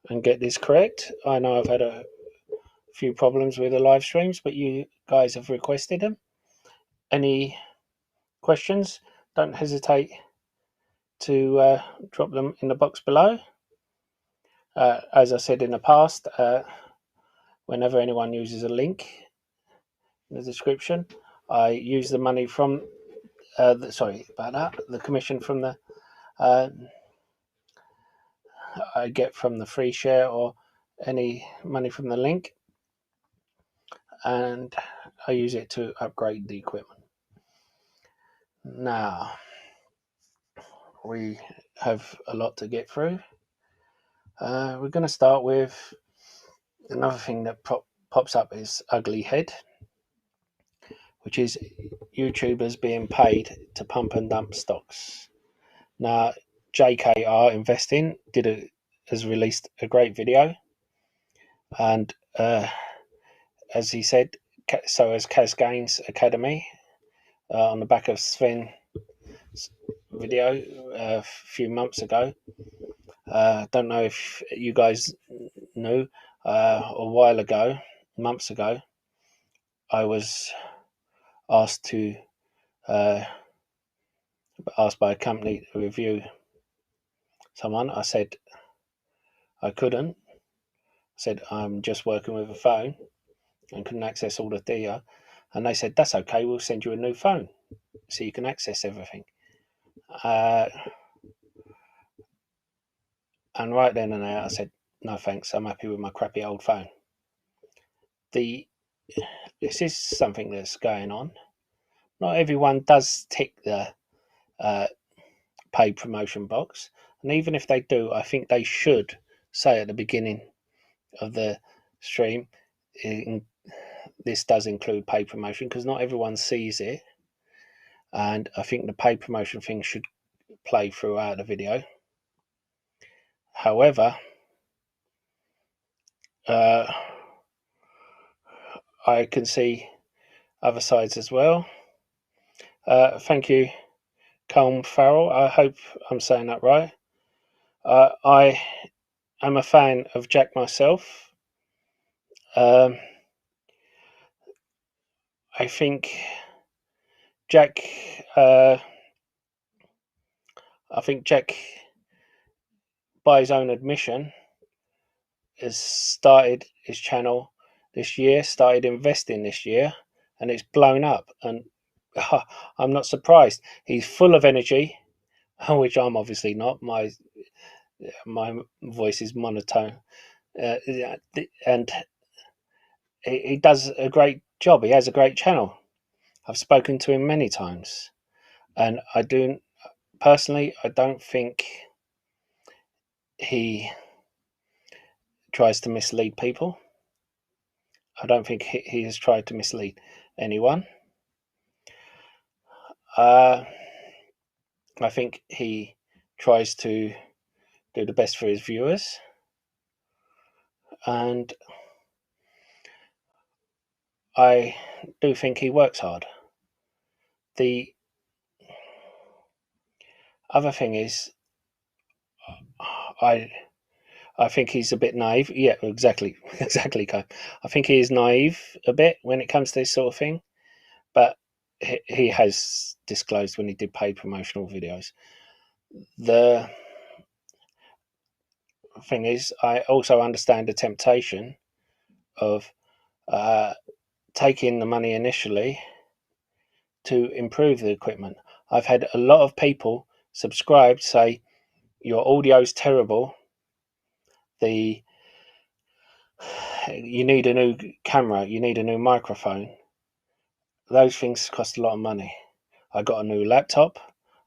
and get this correct. I know I've had a few problems with the live streams, but you guys have requested them. Any questions? Don't hesitate to drop them in the box below. As I said in the past, whenever anyone uses a link in the description, I use the money from the commission from the I get from the free share or any money from the link, and I use it to upgrade the equipment. Now we have a lot to get through. We're going to start with another thing that pops up is ugly head, which is YouTubers being paid to pump and dump stocks. Now, JKR Investing has released a great video, and as he said, so has Kcac Academy on the back of Sven's video a few months ago. Don't know if you guys knew, a while ago, months ago, I was asked by a company to review someone. I said I couldn't. I said I'm just working with a phone and couldn't access all the data. And they said, that's okay, we'll send you a new phone so you can access everything. And right then and there I said, no thanks, I'm happy with my crappy old phone. This is something that's going on. Not everyone does tick the paid promotion box, and even if they do, I think they should say at the beginning of the stream, this does include paid promotion, because not everyone sees it, and I think the paid promotion thing should play throughout the video. However, I can see other sides as well. Thank you, Colm Farrell. I hope I'm saying that right. I am a fan of Jack myself. I think Jack. By his own admission, has started his channel this year, started investing this year, and it's blown up. And I'm not surprised. He's full of energy, which I'm obviously not. My voice is monotone, and he does a great job. He has a great channel. I've spoken to him many times, and I don't think he tries to mislead people. I don't think he has tried to mislead anyone. I think he tries to do the best for his viewers, and I do think he works hard. The other thing is, I think he's a bit naive. Yeah, exactly. I think he is naive a bit when it comes to this sort of thing, but he has disclosed when he did paid promotional videos. The thing is, I also understand the temptation of taking the money initially to improve the equipment. I've had a lot of people subscribe say your audio's terrible, you need a new camera, you need a new microphone. Those things cost a lot of money. I got a new laptop,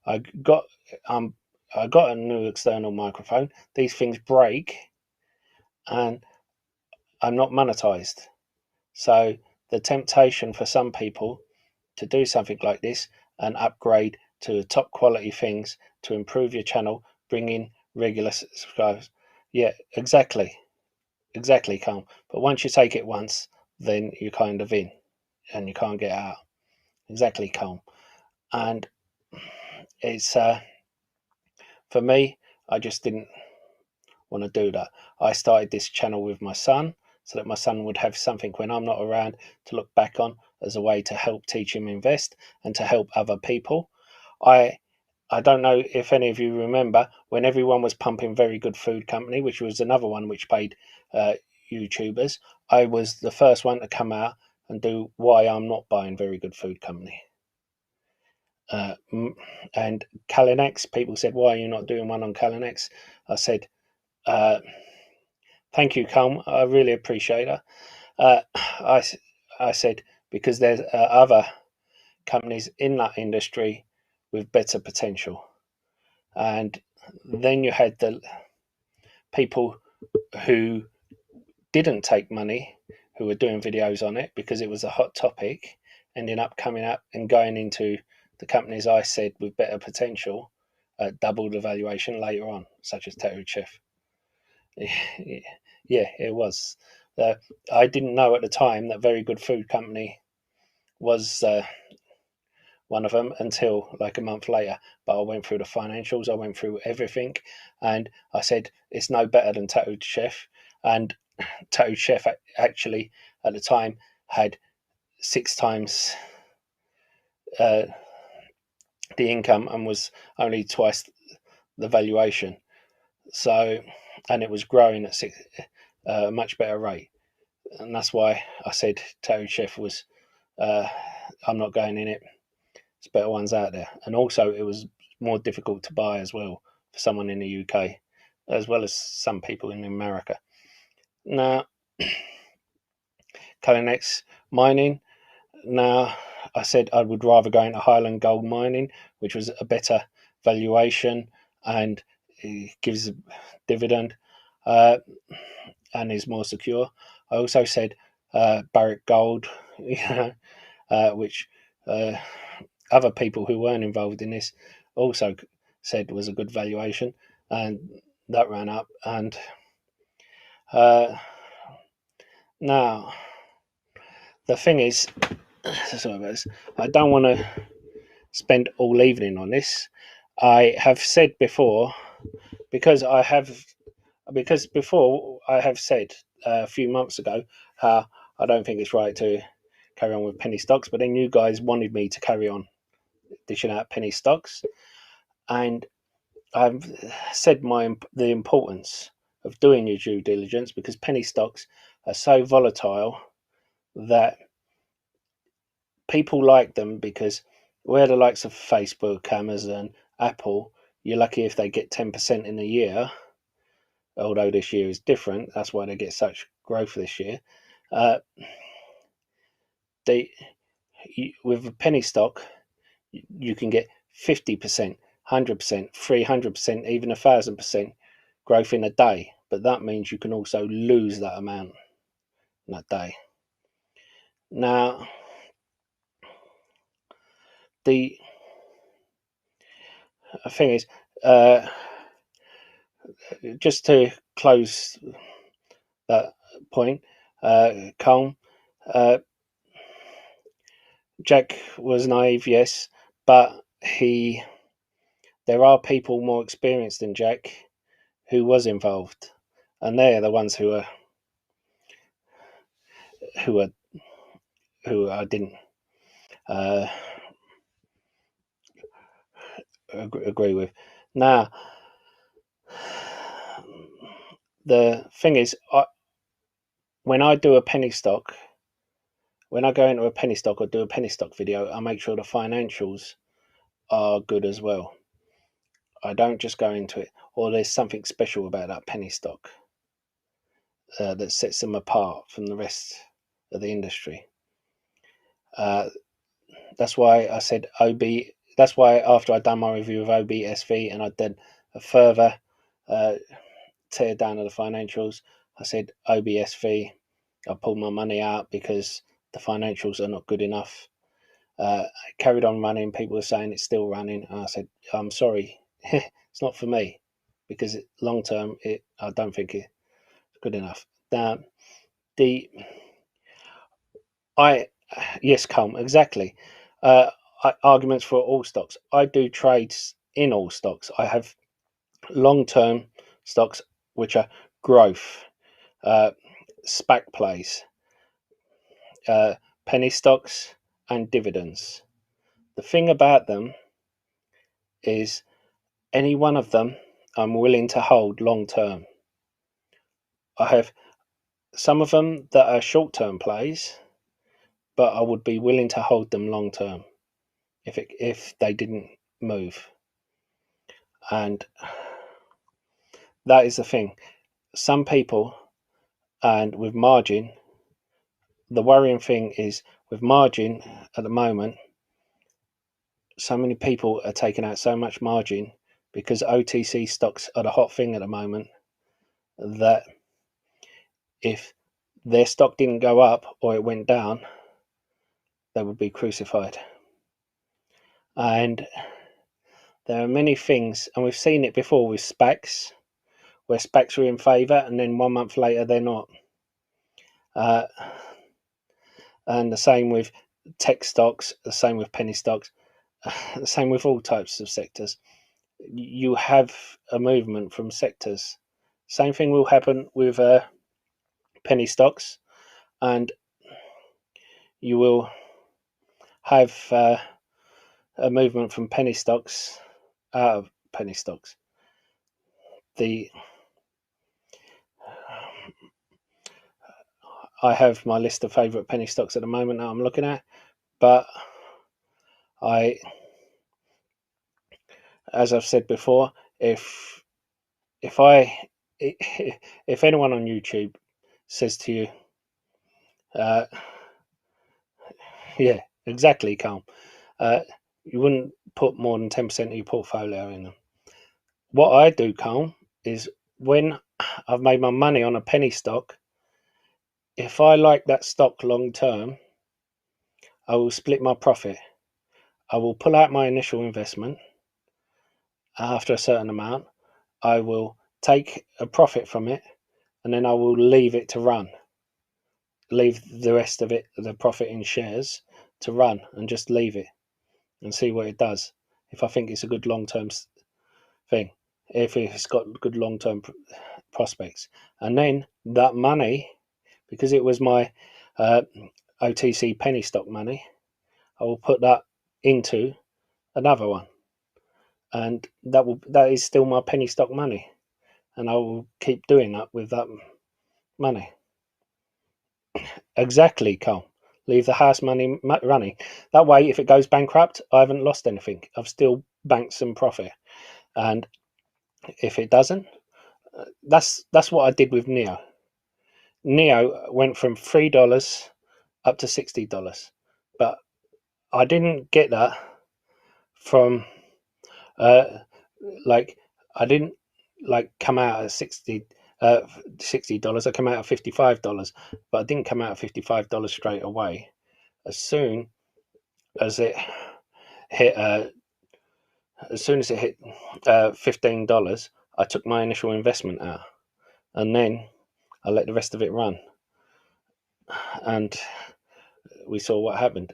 I got a new external microphone. These things break and I'm not monetized. So the temptation for some people to do something like this and upgrade to top quality things to improve your channel, bring in regular subscribers. Yeah, exactly, Colm. But once you take it once, then you're kind of in and you can't get out. Exactly, Colm. And it's for me, I just didn't want to do that. I started this channel with my son so that my son would have something when I'm not around to look back on as a way to help teach him invest and to help other people. I don't know if any of you remember when everyone was pumping Very Good Food Company, which was another one which paid YouTubers. I was the first one to come out and do why I'm not buying Very Good Food Company. And Kcac, people said, why are you not doing one on Kcac? I said, thank you, Colm. I really appreciate it. I said, because there's other companies in that industry with better potential. And then you had the people who didn't take money, who were doing videos on it because it was a hot topic, ending up coming up and going into the companies I said with better potential, double the valuation later on, such as Kcac. Yeah, it was. I didn't know at the time that Very Good Food Company was one of them until like a month later. But I went through the financials, I went through everything, and I said it's no better than Kcac. And Kcac actually at the time had 6 times the income and was only twice the valuation. So, and it was growing at a much better rate, and that's why I said Kcac was. I'm not going in it. There's better ones out there, and also it was more difficult to buy as well for someone in the UK, as well as some people in America. Now, Kcac mining. Now, I said I would rather go into Highland Gold Mining, which was a better valuation and gives a dividend and is more secure. I also said Barrick Gold, which other people who weren't involved in this also said was a good valuation, and that ran up. And now the thing is, I don't want to spend all evening on this. I have said before, because before I have said a few months ago how I don't think it's right to carry on with penny stocks, but then you guys wanted me to carry on dishing out penny stocks, and I've said the importance of doing your due diligence, because penny stocks are so volatile that people like them, because where the likes of Facebook, Amazon, Apple, you're lucky if they get 10% in a year, although this year is different. That's why they get such growth this year. With a penny stock, you can get 50%, 100%, 300%, even 1,000% growth in a day. But that means you can also lose that amount in that day. Now, the thing is, just to close that point, Colm, Jack was naive, yes, but there are people more experienced than Jack who was involved, and they're the ones who I didn't agree with. Now, the thing is, when I do a penny stock, when I go into a penny stock or do a penny stock video, I make sure the financials are good as well. I don't just go into it, or there's something special about that penny stock that sets them apart from the rest of the industry. That's why I said OB. That's why after I'd done my review of Psth and I did a further tear down of the financials, I said Psth. I pulled my money out because the financials are not good enough. I carried on running. People were saying it's still running. And I said, I'm sorry, it's not for me, because long term, I don't think it's good enough. Now, yes, Colm, exactly. Arguments for all stocks. I do trades in all stocks. I have long-term stocks which are growth, SPAC plays, penny stocks, and dividends. The thing about them is any one of them I'm willing to hold long term. I have some of them that are short term plays, but I would be willing to hold them long term if they didn't move. And that is the thing. Some people, and with margin, the worrying thing is with margin at the moment, so many people are taking out so much margin because OTC stocks are the hot thing at the moment, that if their stock didn't go up or it went down, they would be crucified. And there are many things, and we've seen it before with SPACs, where SPACs are in favour and then 1 month later they're not. And the same with tech stocks, the same with penny stocks, the same with all types of sectors. You have a movement from sectors. Same thing will happen with penny stocks, and you will have a movement from penny stocks out of penny stocks. I have my list of favourite penny stocks at the moment that I'm looking at, but as I've said before, if anyone on YouTube says to you, yeah, exactly, Carl, you wouldn't put more than 10% of your portfolio in them. What I do, Carl, is when I've made my money on a penny stock, if I like that stock long term, I will split my profit. I will pull out my initial investment after a certain amount. I will take a profit from it, and then I will leave it to run. Leave the rest of it, the profit in shares, to run, and just leave it and see what it does. If I think it's a good long-term thing, if it's got good long-term prospects, and then that money, because it was my OTC penny stock money, I will put that into another one, and that is still my penny stock money, and I will keep doing that with that money. Exactly, Carl. Leave the house money running. That way, if it goes bankrupt, I haven't lost anything. I've still banked some profit. And if it doesn't, that's what I did with Neo. Neo went from $3 up to $60, but I didn't get that from I didn't come out at $60. I come out at $55, but I didn't come out at $55 straight away. As soon as it hit $15, I took my initial investment out, and then I let the rest of it run, and we saw what happened.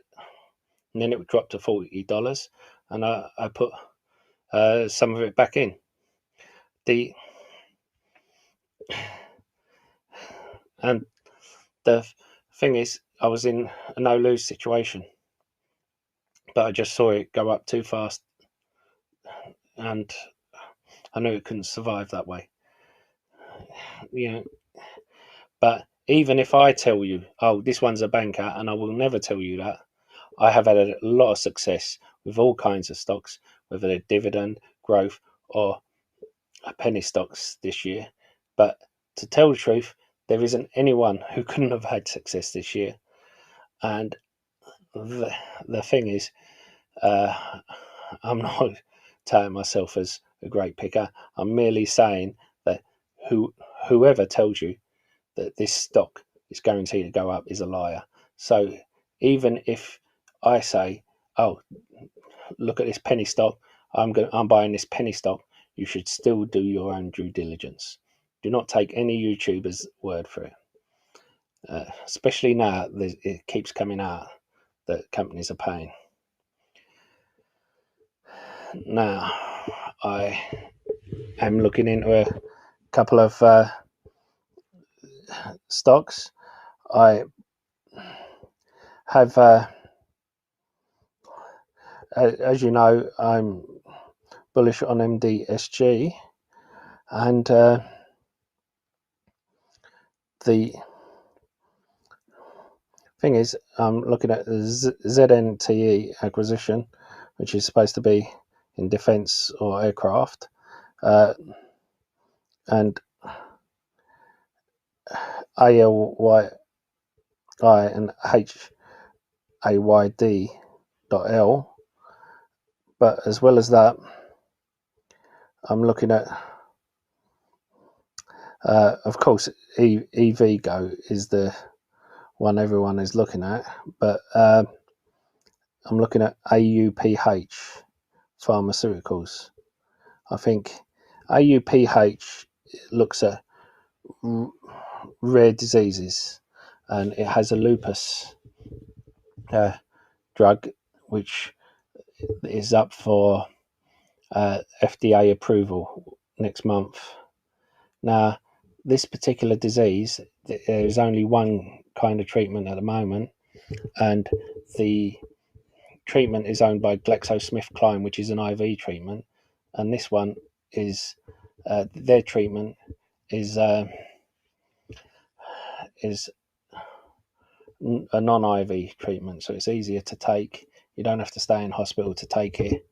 And then it dropped to $40, and I put some of it back in. And the thing is, I was in a no-lose situation, but I just saw it go up too fast, and I knew it couldn't survive that way. But even if I tell you, oh, this one's a banker, and I will never tell you that, I have had a lot of success with all kinds of stocks, whether they're dividend, growth, or penny stocks this year. But to tell the truth, there isn't anyone who couldn't have had success this year. And the thing is, I'm not touting myself as a great picker. I'm merely saying that whoever tells you that this stock is guaranteed to go up is a liar. So even if I say, oh, look at this penny stock, I'm buying this penny stock, you should still do your own due diligence. Do not take any YouTuber's word for it. Especially now, it keeps coming out that companies are paying. Now, I am looking into a couple of stocks. I have, as you know, I'm bullish on MDSG, and the thing is, I'm looking at the ZNTE acquisition, which is supposed to be in defence or aircraft, and ALY and HAYD.L. But as well as that, I'm looking at, of course, EVgo is the one everyone is looking at, but I'm looking at AUPH Pharmaceuticals. I think AUPH looks at rare diseases, and it has a lupus drug which is up for FDA approval next month. Now, this particular disease, there is only one kind of treatment at the moment, and the treatment is owned by GlaxoSmithKline, which is an IV treatment, and this one is their treatment is a non-IV treatment, so it's easier to take. You don't have to stay in hospital to take it,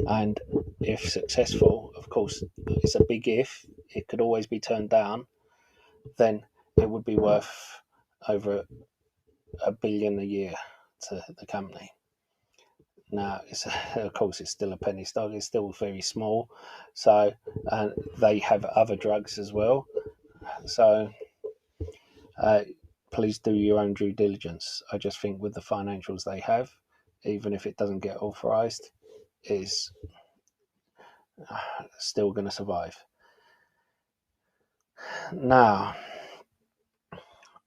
and if successful, of course, it's a big if, it could always be turned down, then it would be worth over $1 billion a year to the company. Now, of course, it's still a penny stock, it's still very small, so they have other drugs as well, so please do your own due diligence. I just think with the financials they have, even if it doesn't get authorized, is still going to survive. Now,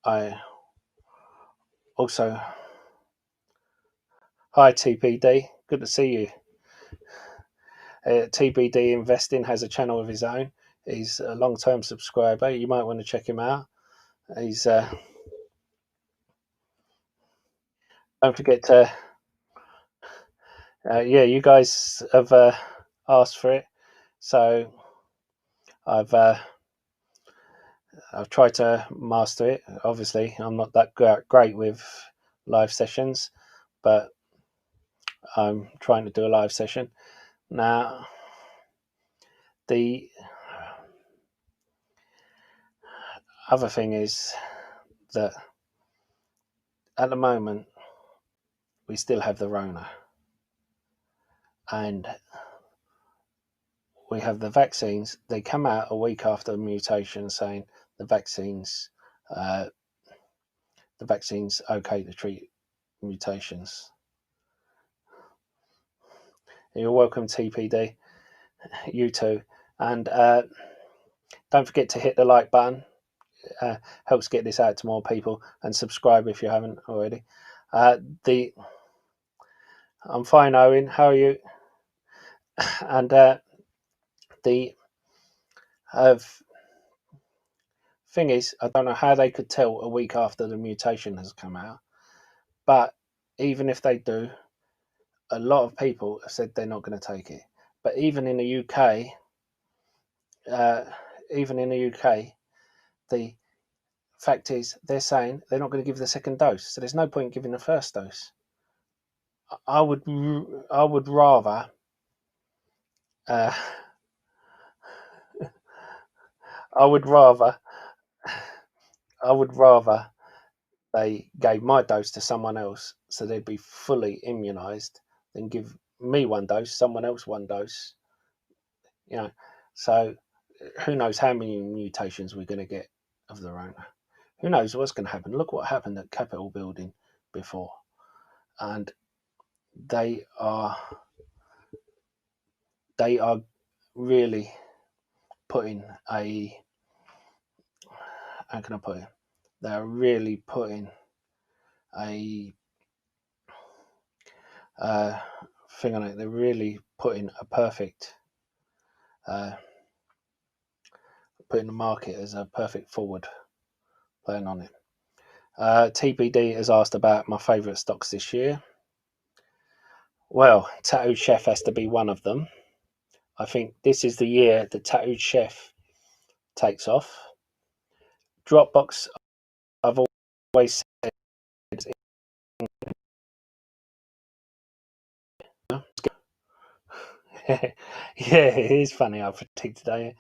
I also, hi TPD, good to see you. TBD Investing has a channel of his own. He's a long-term subscriber. You might want to check him out. He's don't forget to yeah, you guys have asked for it, so I've tried to master it. Obviously, I'm not that great with live sessions, but I'm trying to do a live session now. The other thing is that at the moment we still have the Rona, and we have the vaccines. They come out a week after the mutation saying the vaccine's okay to treat mutations. You're welcome, TPD. You too. And don't forget to hit the like button. Helps get this out to more people, and subscribe if you haven't already. I'm fine, Owen. How are you? And the thing is, I don't know how they could tell a week after the mutation has come out, but even if they do, a lot of people have said they're not going to take it. But even in the UK, the fact is they're saying they're not going to give the second dose, so there's no point giving the first dose. I would rather I would rather they gave my dose to someone else so they'd be fully immunized than give me one dose, someone else one dose. You know, so who knows how many mutations we're going to get of the Rona. Who knows what's going to happen? Look what happened at Capitol Building before. And they are really putting a, how can I put it? They're really putting a thing on it. They're really putting a perfect putting the market as a perfect forward plan on it. TPD has asked about my favourite stocks this year. Well, Tattooed Chef has to be one of them. I think this is the year that Tattooed Chef takes off. Dropbox, I've always said, yeah, it is funny how fatigued today.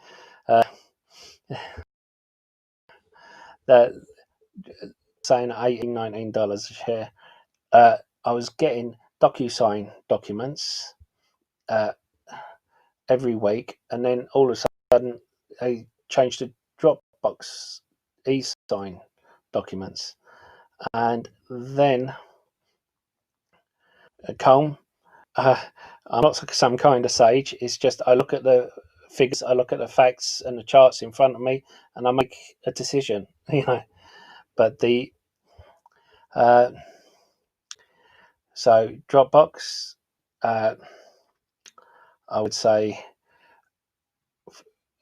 That saying $18-19 a share. I was getting DocuSign documents every week, and then all of a sudden they changed to Dropbox e-sign documents, and then Colm, I'm not some kind of sage. It's just I look at the figures, I look at the facts and the charts in front of me, and I make a decision. But the so Dropbox, I would say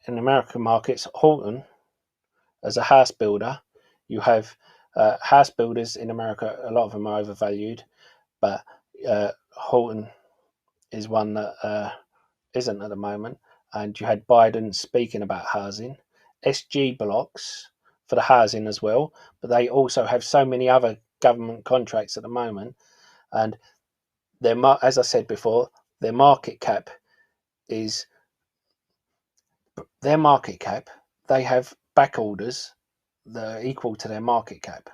in American markets, Horton as a house builder. You have house builders in America. A lot of them are overvalued, but Horton is one that isn't at the moment. And you had Biden speaking about housing, SG blocks for the housing as well, but they also have so many other government contracts at the moment, and as I said before, their market cap. They have back orders that are equal to their market cap,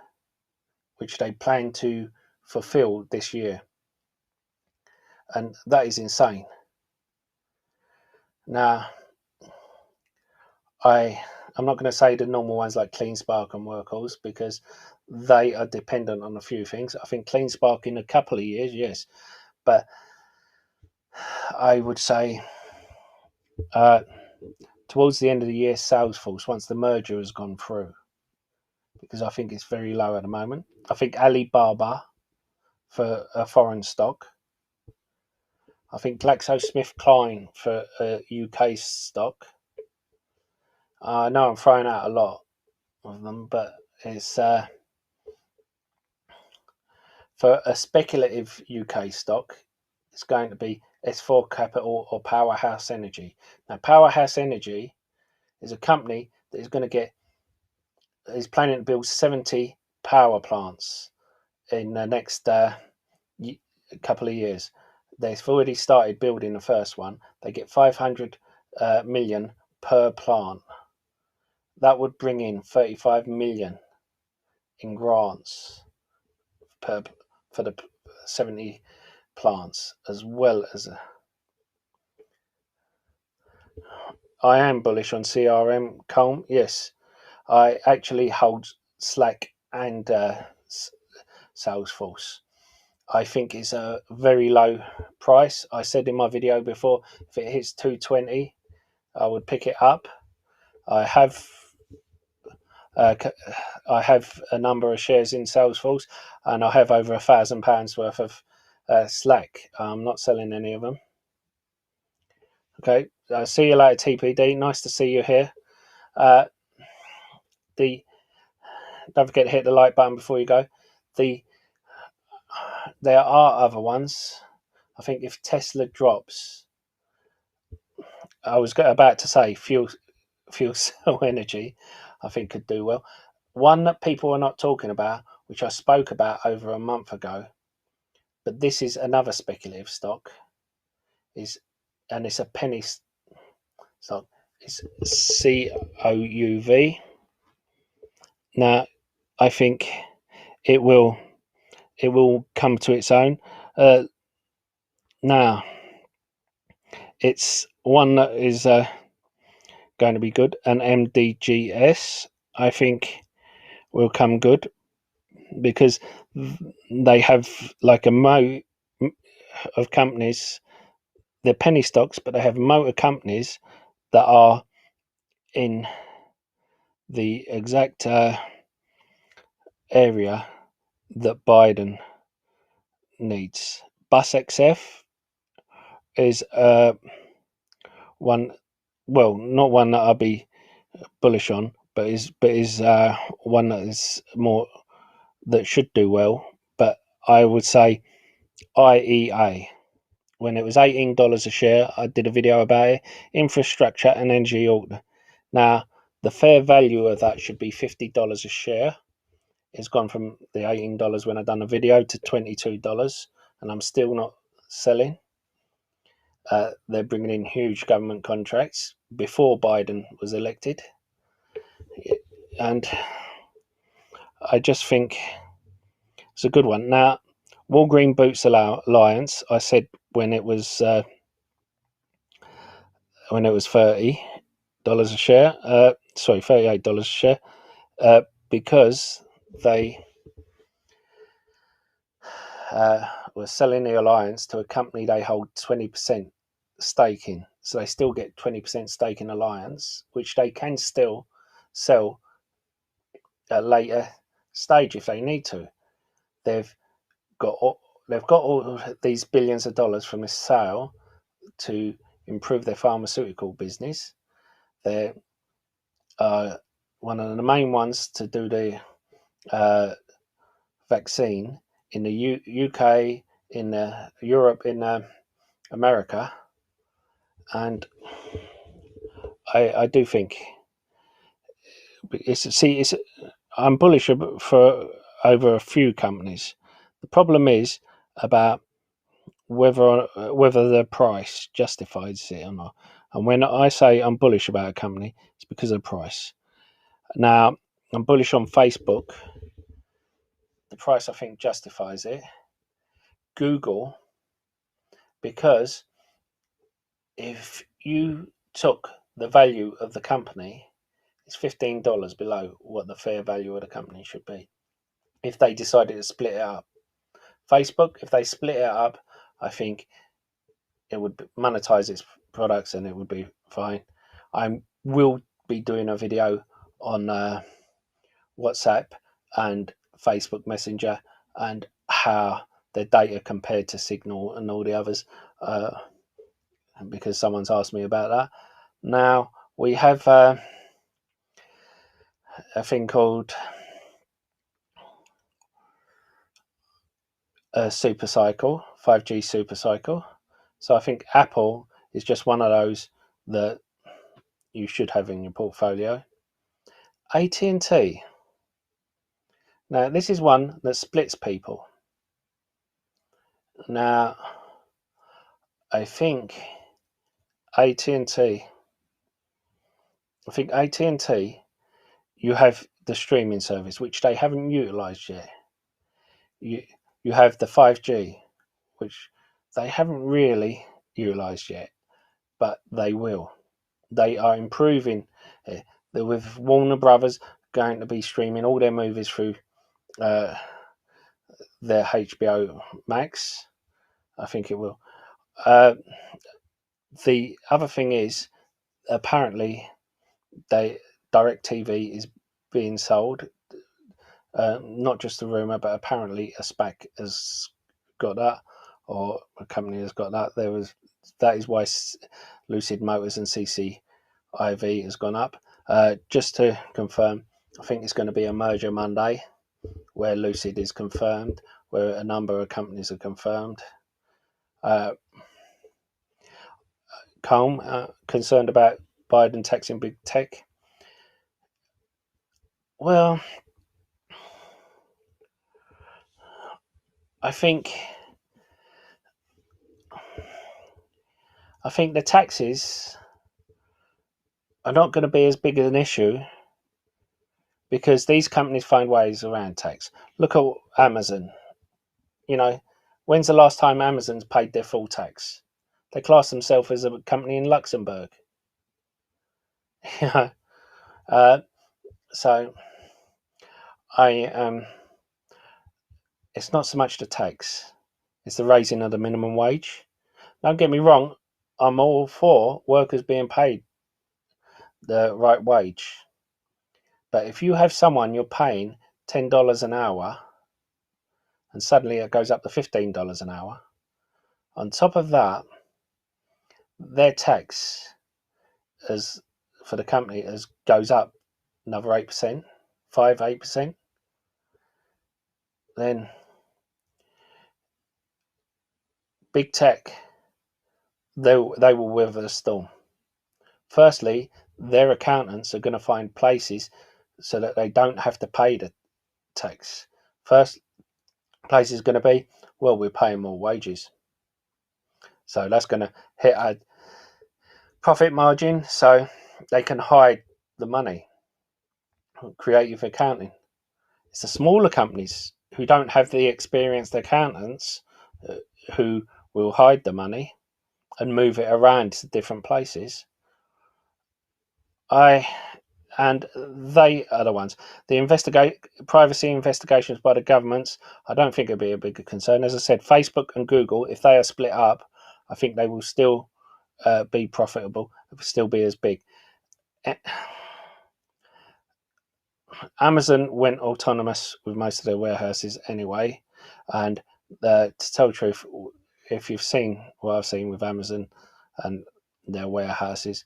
which they plan to fulfill this year, and that is insane. Now, I'm not going to say the normal ones like CleanSpark and Workhorse, because they are dependent on a few things. I think CleanSpark in a couple of years, yes, but I would say towards the end of the year, Salesforce, once the merger has gone through, because I think it's very low at the moment. I think Alibaba for a foreign stock. I think GlaxoSmithKline for a UK stock. I know I'm throwing out a lot of them, but it's for a speculative UK stock, it's going to be S4 Capital or Powerhouse Energy. Now, Powerhouse Energy is a company that is planning to build 70 power plants in the next couple of years. They've already started building the first one. They get 500 million per plant. That would bring in 35 million in grants for the 70 plants, as well as I am bullish on CRM Colm. Yes, I actually hold Slack and Salesforce. I think it's a very low price. I said in my video before, if it hits 220, I would pick it up. I have a number of shares in Salesforce, and I have over £1,000 worth of Slack. I'm not selling any of them. Okay, see you later, TPD. Nice to see you here. Don't forget to hit the like button before you go. There are other ones. I think if Tesla drops, I was about to say fuel cell energy, I think could do well. One that people are not talking about, which I spoke about over a month ago, but this is another speculative stock, and it's a penny stock. It's COUV. Now, I think it will come to its own. Now, it's one that is going to be good. And MDGS, I think, will come good, because they have like a moat of companies. They're penny stocks, but they have motor companies that are in the exact area that Biden needs. Psth is one, well, not one that I'll be bullish on, but is one that is more that should do well. But I would say IEA. When it was $18 a share, I did a video about it. Infrastructure and energy order. Now, the fair value of that should be $50 a share. It's gone from the $18 when I done a video to $22, and I'm still not selling. They're bringing in huge government contracts before Biden was elected, and I just think it's a good one. Now, Walgreen Boots Alliance, I said when it was $30 a share, $38 a share, because they were selling the alliance to a company they hold 20% stake in. So they still get 20% stake in Alliance, which they can still sell at a later stage if they need to. They've got all these billions of dollars from this sale to improve their pharmaceutical business. They're one of the main ones to do the vaccine in the UK, in Europe, in America, and I do think I'm bullish for over a few companies. The problem is about whether the price justifies it or not. And when I say I'm bullish about a company, it's because of the price. Now, I'm bullish on Facebook. The price, I think, justifies it. Google, because if you took the value of the company, it's $15 below what the fair value of the company should be if they decided to split it up. Facebook, if they split it up, I think it would monetize its products and it would be fine. I will be doing a video on WhatsApp and Facebook Messenger and how their data compared to Signal and all the others, because someone's asked me about that. Now, we have a thing called a super cycle, 5G super cycle. So I think Apple is just one of those that you should have in your portfolio. AT&T. Now, this is one that splits people. Now, I think AT&T, you have the streaming service, which they haven't utilized yet. You have the 5G, which they haven't really utilized yet, but they will. They are improving. They're with Warner Brothers going to be streaming all their movies through their HBO Max. I think it will. The other thing is, apparently, DirecTV is being sold. Not just a rumor, but apparently a SPAC has got that, or a company has got that. That is why Lucid Motors and CCIV has gone up. Just to confirm, I think it's going to be a merger Monday, where Lucid is confirmed, where a number of companies are confirmed. Calm, concerned about Biden taxing big tech. Well, I think the taxes are not going to be as big an issue because these companies find ways around tax. Look at Amazon. When's the last time Amazon's paid their full tax? They class themselves as a company in Luxembourg. So it's not so much the tax, it's the raising of the minimum wage. Don't get me wrong, I'm all for workers being paid the right wage. But if you have someone you're paying $10 an hour and suddenly it goes up to $15 an hour, on top of that, their tax as for the company goes up another 8%, 8%, then big tech, they will weather the storm. Firstly, their accountants are going to find places so that they don't have to pay the tax. First place is going to be, well, we're paying more wages. So that's going to hit a profit margin so they can hide the money. Creative accounting. It's the smaller companies who don't have the experienced accountants who will hide the money and move it around to different places. And they are the ones. The privacy investigations by the governments, I don't think it'll be a bigger concern. As I said, Facebook and Google, if they are split up, I think they will still be profitable, still be as big. Amazon went autonomous with most of their warehouses anyway, and to tell the truth, if you've seen what I've seen with Amazon and their warehouses,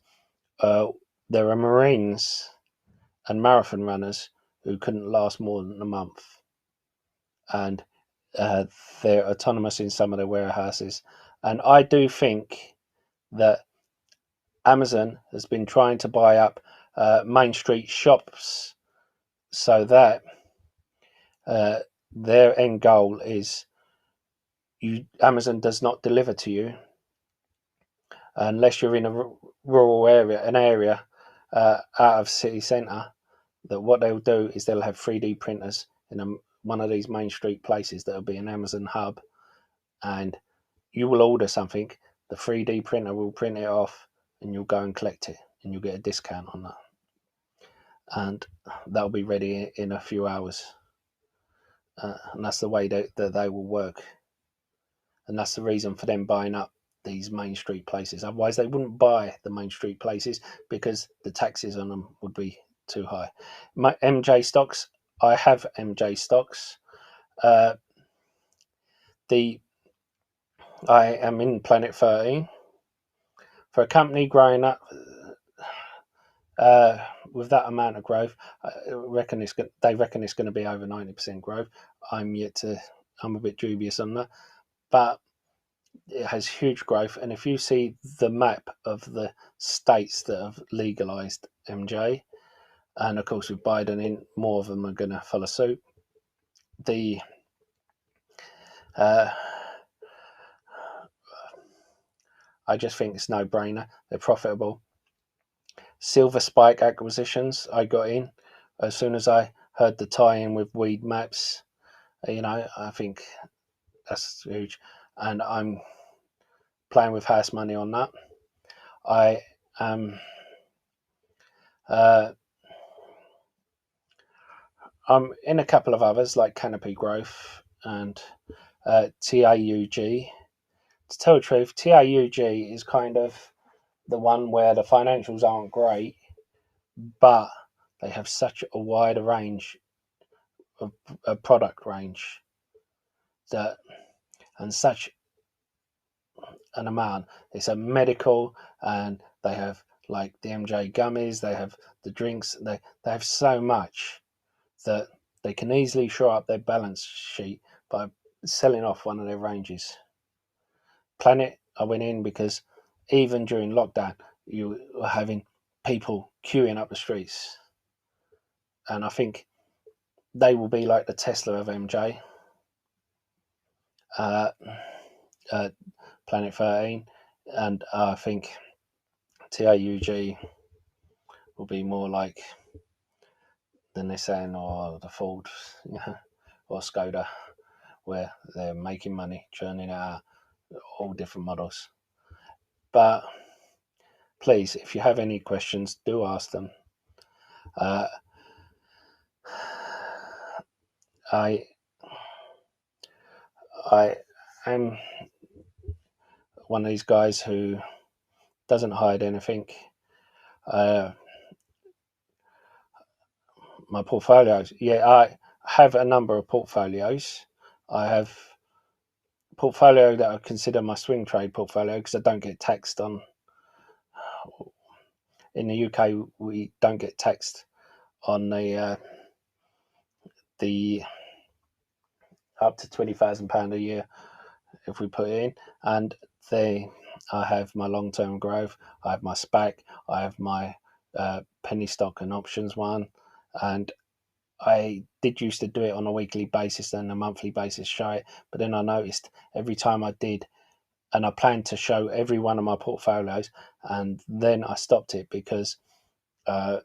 there are Marines and marathon runners who couldn't last more than a month, and they're autonomous in some of their warehouses. And I do think that Amazon has been trying to buy up main street shops so that their end goal is Amazon does not deliver to you unless you're in a rural area, an area out of city centre. That what they'll do is they'll have 3D printers in one of these main street places that'll be an Amazon hub, and you will order something, the 3D printer will print it off, and you'll go and collect it, and you'll get a discount on that, and that'll be ready in a few hours. And that's the way that they will work, and that's the reason for them buying up these main street places. Otherwise they wouldn't buy the main street places because the taxes on them would be too high. My MJ stocks, I have MJ stocks. I am in Planet 13. For a company growing up with that amount of growth, they reckon it's going to be over 90% growth. I'm a bit dubious on that, but it has huge growth. And if you see the map of the states that have legalized MJ, and of course with Biden in, more of them are going to follow suit. I just think it's no brainer. They're profitable. Silver Spike acquisitions, I got in as soon as I heard the tie-in with Weed Maps. I think that's huge, and I'm playing with house money on that. I am. I'm in a couple of others like Canopy Growth and TAUG. To tell the truth, TAUG is kind of the one where the financials aren't great, but they have such a wide range of a product range and such an amount. It's a medical, and they have like the MJ gummies, they have the drinks, they have so much that they can easily shore up their balance sheet by selling off one of their ranges. Planet, I went in because even during lockdown, you were having people queuing up the streets. And I think they will be like the Tsla of MJ. Planet 13. And I think TAUG will be more like the Nissan or the Ford, or Skoda, where they're making money, churning out all different models. But please, if you have any questions, do ask them. I am one of these guys who doesn't hide anything. My portfolios, I have a number of portfolios. I have a portfolio that I consider my swing trade portfolio because I don't get taxed on in the UK we don't get taxed on the up to £20,000 a year if we put it in. And I have my long-term growth, I have my SPAC, I have my penny stock and options one, and I did used to do it on a weekly basis and a monthly basis show it, but then I noticed every time I did, and I planned to show every one of my portfolios, and then I stopped it because I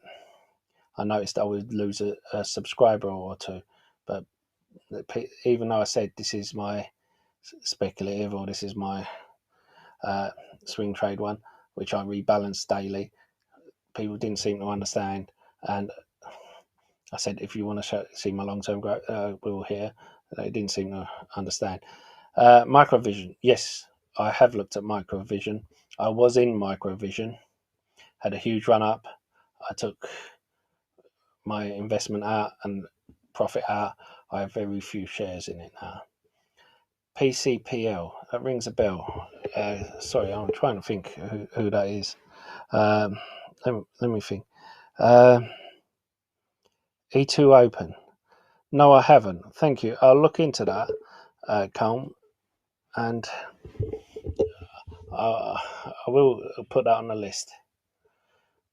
noticed I would lose a subscriber or two. But even though I said this is my speculative or this is my swing trade one, which I rebalance daily, people didn't seem to understand. And I said, if you want to see my long-term growth, we'll hear. They didn't seem to understand. Microvision, yes, I have looked at Microvision. I was in Microvision, had a huge run up. I took my investment out and profit out. I have very few shares in it now. PCPL, that rings a bell. Sorry, I'm trying to think who that is. Let me think. E2 Open. No, I haven't. Thank you. I'll look into that, Colm, and I will put that on the list.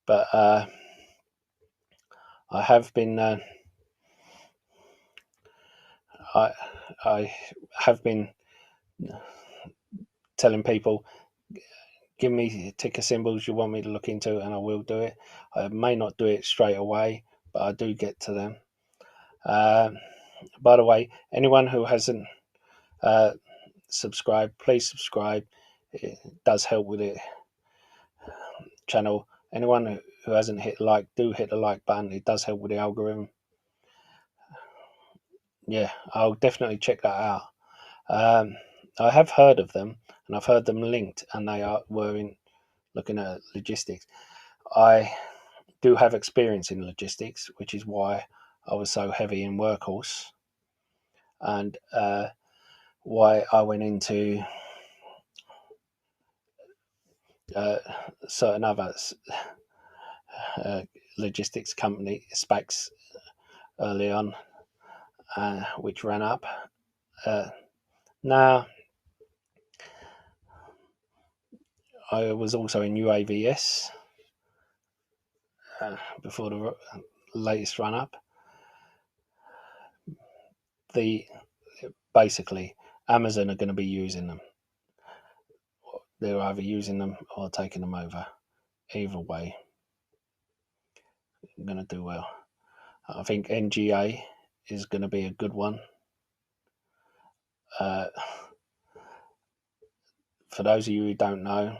But I have been I have been telling people, give me ticker symbols you want me to look into, and I will do it. I may not do it straight away, but I do get to them. By the way, anyone who hasn't subscribed, please subscribe. It does help with it channel. Anyone who hasn't hit like, do hit the like button. It does help with the algorithm. Yeah, I'll definitely check that out. I have heard of them, and I've heard them linked, and they were in looking at logistics. I do have experience in logistics, which is why I was so heavy in Workhorse, and why I went into certain other logistics company SPACs early on, which ran up. Now, I was also in UAVS before the latest run up. Basically, Amazon are going to be using them. They're either using them or taking them over. Either way, I'm going to do well. I think NGA is going to be a good one. For those of you who don't know,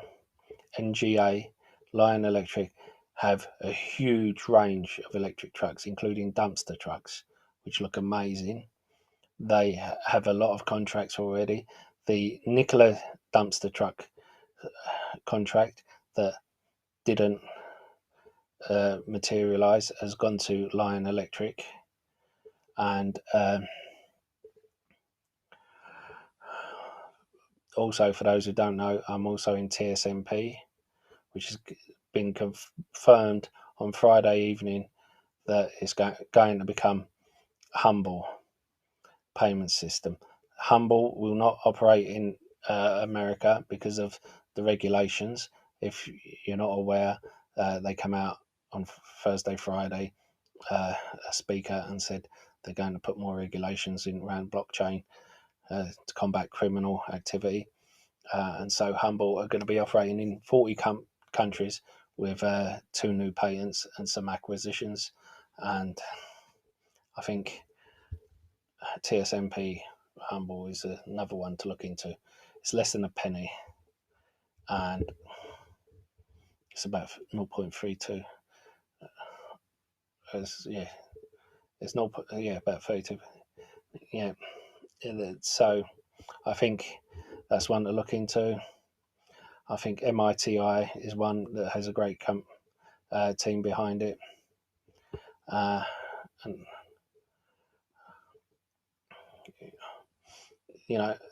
NGA, Lion Electric, have a huge range of electric trucks, including dumpster trucks, which look amazing. They have a lot of contracts already. The Nikola dumpster truck contract that didn't materialize has gone to Lion Electric, and also, for those who don't know, I'm also in TSMP, which has been confirmed on Friday evening that it's going to become Humble payment system. Humble will not operate in America because of the regulations. If you're not aware, they come out on Thursday, Friday, a speaker, and said they're going to put more regulations in around blockchain to combat criminal activity. And so Humble are going to be operating in 40 countries with 2 new patents and some acquisitions. And I think TSMP Humble is another one to look into. It's less than a penny, and it's about 0.32. It's not about 32. Yeah, so I think that's one to look into. I think MITI is one that has a great team behind it, and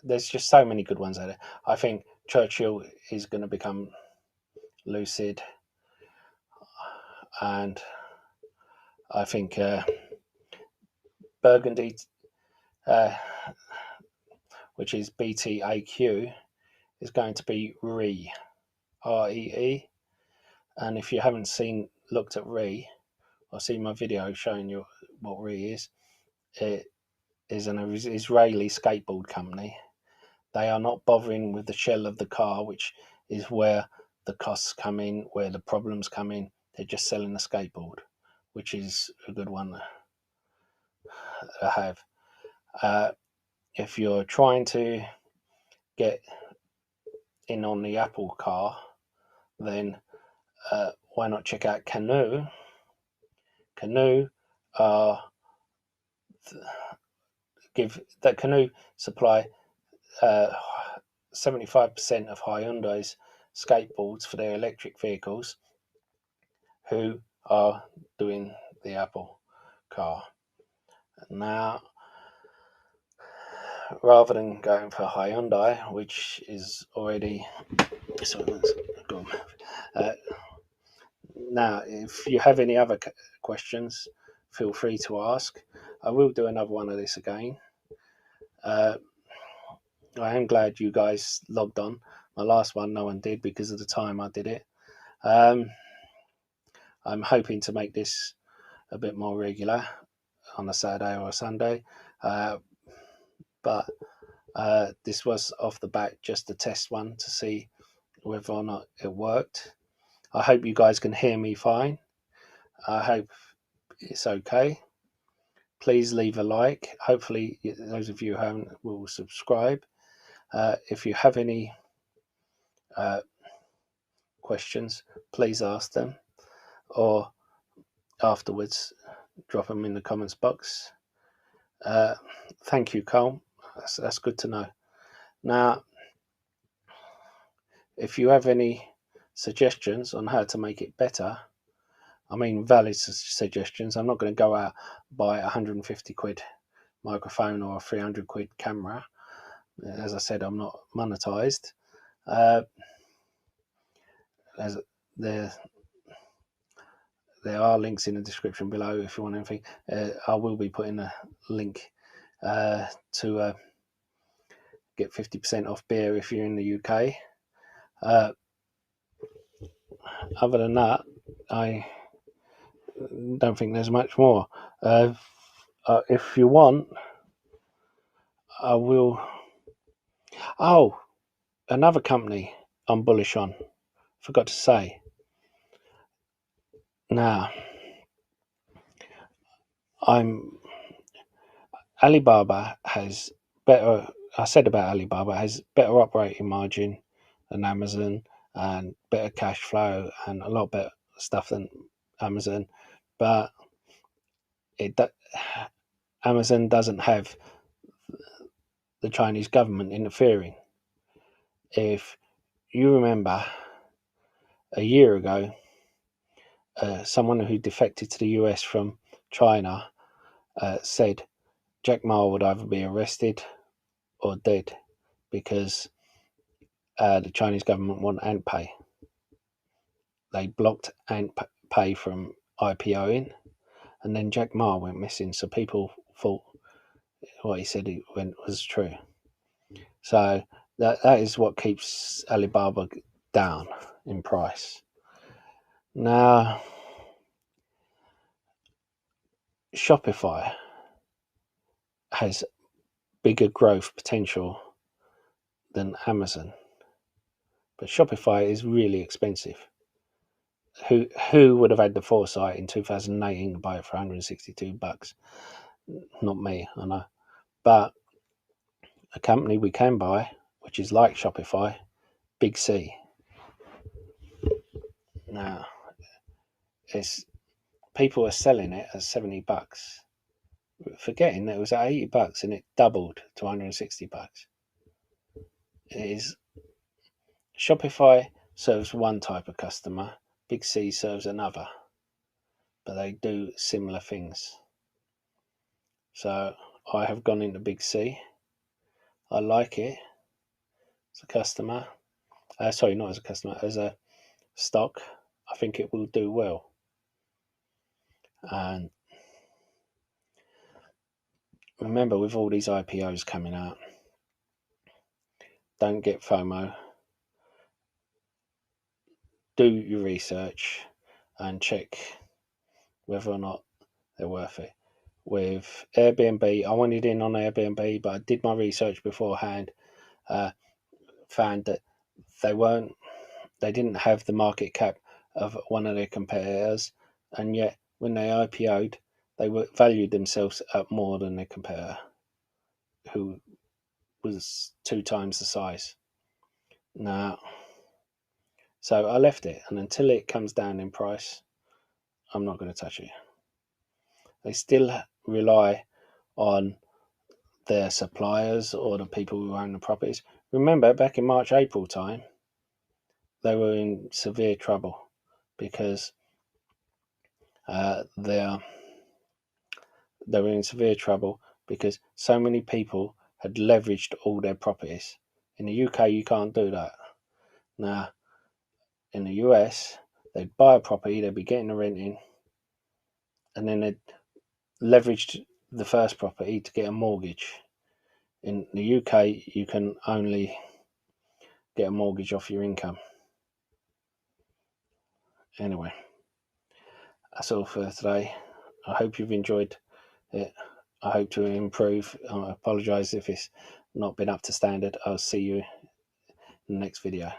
there's just so many good ones out there. I think Churchill is going to become Lucid. and I think Burgundy, which is BTAQ, is going to be REE, REE. And if you haven't looked at REE, or seen my video showing you what REE is, it is an Israeli skateboard company. They are not bothering with the shell of the car, which is where the costs come in, where the problems come in. They're just selling a skateboard, which is a good one to have. If you're trying to get in on the Apple car, then why not check out Canoe? Canoe Canoe supply 75% of Hyundai's skateboards for their electric vehicles, who are doing the Apple car. Now, rather than going for Hyundai, which is already now, if you have any other questions, feel free to ask. I will do another one of this again. I am glad you guys logged on. My last one, no one did because of the time I did it. I'm hoping to make this a bit more regular on a Saturday or a Sunday, but this was off the bat just a test one to see whether or not it worked. I hope you guys can hear me fine. I hope it's okay. Please leave a like. Hopefully those of you who haven't will subscribe. If you have any questions, please ask them, or afterwards drop them in the comments box. Thank you, Cole. That's good to know. Now, if you have any suggestions on how to make it better, I mean valid suggestions, I'm not going to go out buy a 150 quid microphone or a 300 quid camera. As I said, I'm not monetized. There are links in the description below if you want anything. I will be putting a link to get 50% off beer if you're in the UK. Other than that, I don't think there's much more. If you want, I will. Oh, another company I'm bullish on. Forgot to say. Now, Alibaba has better. I said about Alibaba has better operating margin than Amazon and better cash flow and a lot better stuff than Amazon, but Amazon doesn't have the Chinese government interfering. If you remember, a year ago, someone who defected to the US from China said Jack Ma would either be arrested or dead because the Chinese government want Ant Pay. They blocked Ant Pay from IPOing, and then Jack Ma went missing. So people thought what he said was true. So that is what keeps Alibaba down in price. Now, Shopify has bigger growth potential than Amazon, but Shopify is really expensive. Who would have had the foresight in 2018 to buy it for $162? Not me, I know. But a company we can buy, which is like Shopify, Big C. Now, people are selling it at $70, forgetting that it was at $80 and it doubled to $160. It is. Shopify serves one type of customer, Big C serves another, but they do similar things. So I have gone into Big C. I like it as a customer. Sorry, not as a customer, as a stock. I think it will do well. And remember, with all these IPOs coming out, don't get FOMO. Do your research and check whether or not they're worth it. With Airbnb, I wanted in on Airbnb, but I did my research beforehand. Found that they didn't have the market cap of one of their competitors, and yet when they IPO'd, they valued themselves at more than their competitor, who was 2 times the size. Now, so I left it, and until it comes down in price, I'm not going to touch it. They still rely on their suppliers or the people who own the properties. Remember, back in March, April time, they were in severe trouble because they were in severe trouble because so many people had leveraged all their properties. In the UK, you can't do that. Now, in the US, they'd buy a property, they'd be getting the rent in, and then they'd leveraged the first property to get a mortgage. In the UK, you can only get a mortgage off your income. Anyway, that's all for today. I hope you've enjoyed it. I hope to improve. I apologise if it's not been up to standard. I'll see you in the next video.